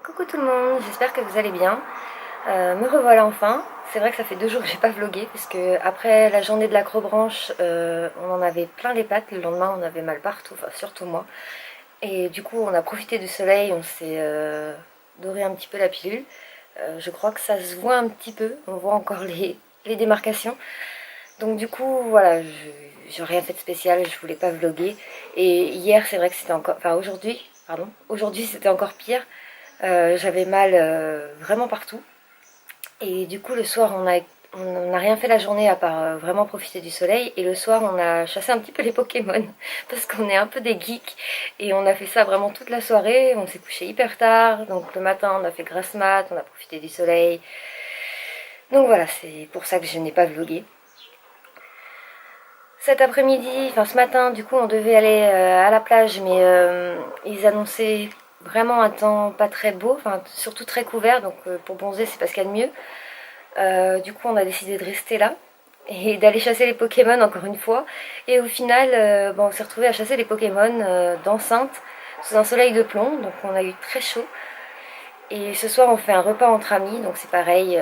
Coucou tout le monde, j'espère que vous allez bien. Me revoilà enfin. C'est vrai que ça fait 2 jours que j'ai pas vlogué parce que après la journée de l'acrobranche, on en avait plein les pattes. Le lendemain, on avait mal partout, enfin surtout moi. Et du coup, on a profité du soleil, on s'est doré un petit peu la pilule. Je crois que ça se voit un petit peu, on voit encore les démarcations. Donc du coup, voilà, j'ai rien fait de spécial, je voulais pas vlogger. Et hier, c'est vrai que c'était encore, enfin aujourd'hui, pardon, aujourd'hui c'était encore pire. J'avais mal vraiment partout. Et du coup, le soir, on n'a rien fait la journée à part vraiment profiter du soleil. Et le soir, on a chassé un petit peu les Pokémon parce qu'on est un peu des geeks. Et on a fait ça vraiment toute la soirée. On s'est couché hyper tard. Donc le matin, on a fait grasse mat, on a profité du soleil. Donc voilà, c'est pour ça que je n'ai pas vlogué. Cet après-midi, enfin ce matin, du coup, on devait aller à la plage, mais ils annonçaient vraiment un temps pas très beau, enfin surtout très couvert, donc pour bronzer, c'est pas ce qu'il y a de mieux. Du coup, on a décidé de rester là et d'aller chasser les Pokémon encore une fois. Et au final, bon, on s'est retrouvé à chasser les Pokémon d'enceinte sous un soleil de plomb, donc on a eu très chaud. Et ce soir, on fait un repas entre amis, donc c'est pareil,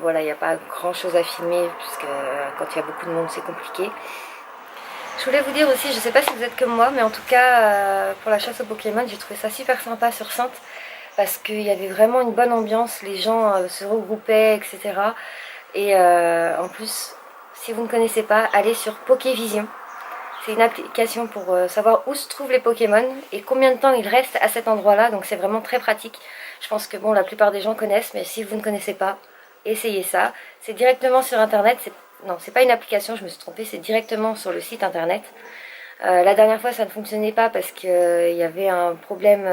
voilà, il n'y a pas grand chose à filmer, puisque quand il y a beaucoup de monde, c'est compliqué. Je voulais vous dire aussi, je sais pas si vous êtes comme moi, mais en tout cas, pour la chasse aux Pokémon, j'ai trouvé ça super sympa sur Sainte, parce qu'il y avait vraiment une bonne ambiance, les gens se regroupaient, etc. Et en plus, si vous ne connaissez pas, allez sur Pokévision. C'est une application pour savoir où se trouvent les Pokémon et combien de temps ils restent à cet endroit-là, donc c'est vraiment très pratique. Je pense que bon, la plupart des gens connaissent, mais si vous ne connaissez pas, essayez ça. C'est directement sur internet, non, c'est pas une application, je me suis trompée, c'est directement sur le site internet. La dernière fois, ça ne fonctionnait pas parce qu'il y avait un problème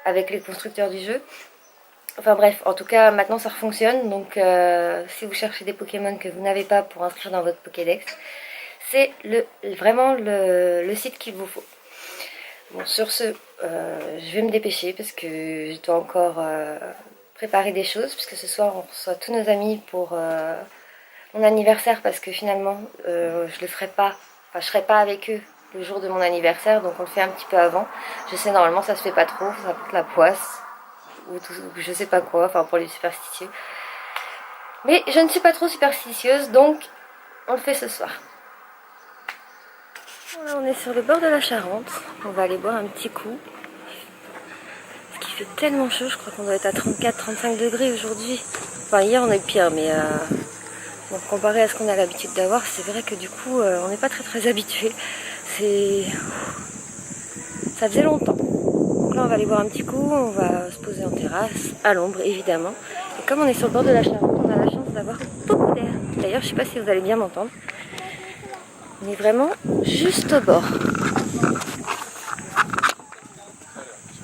avec les constructeurs du jeu. Enfin bref, en tout cas, maintenant ça fonctionne. Donc, si vous cherchez des Pokémon que vous n'avez pas pour inscrire dans votre Pokédex, c'est vraiment le site qu'il vous faut. Bon, sur ce, je vais me dépêcher parce que je dois encore préparer des choses, puisque ce soir on reçoit tous nos amis pour mon anniversaire, parce que finalement je le ferai pas, enfin je serai pas avec eux le jour de mon anniversaire, donc on le fait un petit peu avant. Je sais, normalement ça se fait pas trop, ça porte la poisse ou tout, je sais pas quoi, enfin pour les superstitieux. Mais je ne suis pas trop superstitieuse, donc on le fait ce soir. Voilà, on est sur le bord de la Charente, on va aller boire un petit coup. Parce qu'il fait tellement chaud, je crois qu'on doit être à 34-35 degrés aujourd'hui. Enfin hier on a eu pire, mais bon, comparé à ce qu'on a l'habitude d'avoir, c'est vrai que du coup on n'est pas très habitué. C'est... Ça faisait longtemps. Donc là on va aller boire un petit coup, on va se poser en terrasse, à l'ombre évidemment. Et comme on est sur le bord de la Charente, on a la chance d'avoir beaucoup d'air. D'ailleurs je sais pas si vous allez bien m'entendre. On est vraiment juste au bord.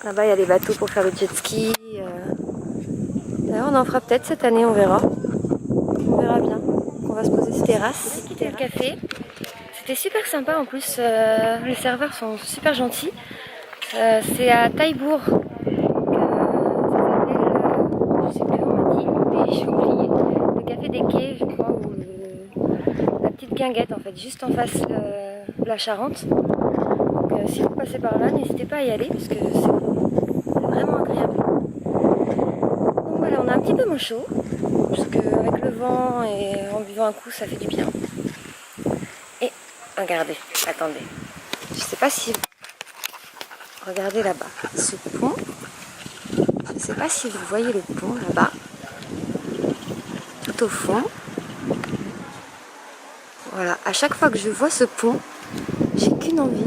Là-bas il y a les bateaux pour faire le jet ski. D'ailleurs on en fera peut-être cette année, on verra. On verra bien. On va se poser sur la terrasse. J'ai quitté le café. C'était super sympa en plus. Les serveurs sont super gentils. C'est à Taillebourg. Ça s'appelle, je sais plus, on m'a dit, mais j'ai oublié. Le café des quais, je crois, ou la petite guinguette en fait, juste en face de la Charente. Donc si vous passez par là, n'hésitez pas à y aller parce que c'est vraiment agréable. Donc voilà, on a un petit peu moins chaud. Parce qu'avec le vent et en buvant un coup, ça fait du bien. Et regardez, attendez. Je sais pas si... Regardez là-bas, ce pont. Je sais pas si vous voyez le pont là-bas. Tout au fond. Voilà, à chaque fois que je vois ce pont, j'ai qu'une envie,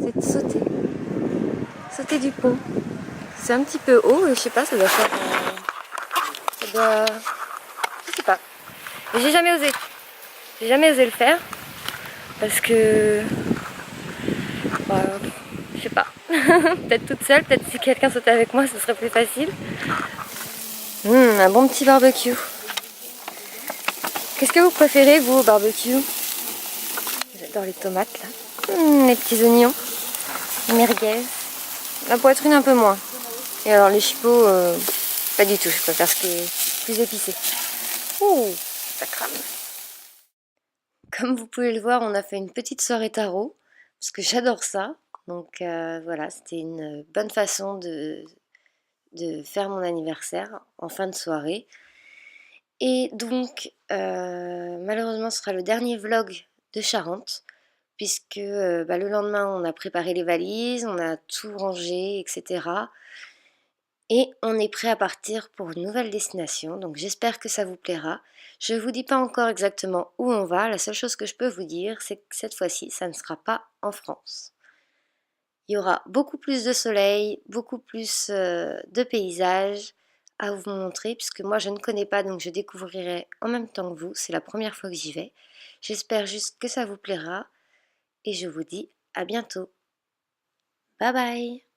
c'est de sauter. Sauter du pont. C'est un petit peu haut, je sais pas, ça doit faire... ça doit... Je sais pas. Mais j'ai jamais osé. J'ai jamais osé le faire. Parce que... Bah, je sais pas. Peut-être toute seule, peut-être si quelqu'un sautait avec moi, ce serait plus facile. Un bon petit barbecue. Qu'est-ce que vous préférez, vous, au barbecue? J'adore les tomates, là. Les petits oignons. Les merguez. La poitrine, un peu moins. Et alors, les chipots, pas du tout. Je préfère ce qui est plus épicé. Ouh, ça crame. Comme vous pouvez le voir, on a fait une petite soirée tarot. Parce que j'adore ça. Donc, voilà, c'était une bonne façon de faire mon anniversaire en fin de soirée. Et donc, malheureusement, ce sera le dernier vlog de Charente, puisque le lendemain, on a préparé les valises, on a tout rangé, etc. Et on est prêt à partir pour une nouvelle destination, donc j'espère que ça vous plaira. Je ne vous dis pas encore exactement où on va, la seule chose que je peux vous dire, c'est que cette fois-ci, ça ne sera pas en France. Il y aura beaucoup plus de soleil, beaucoup plus de paysages à vous montrer, puisque moi je ne connais pas, donc je découvrirai en même temps que vous, c'est la première fois que j'y vais. J'espère juste que ça vous plaira, et je vous dis à bientôt. Bye bye!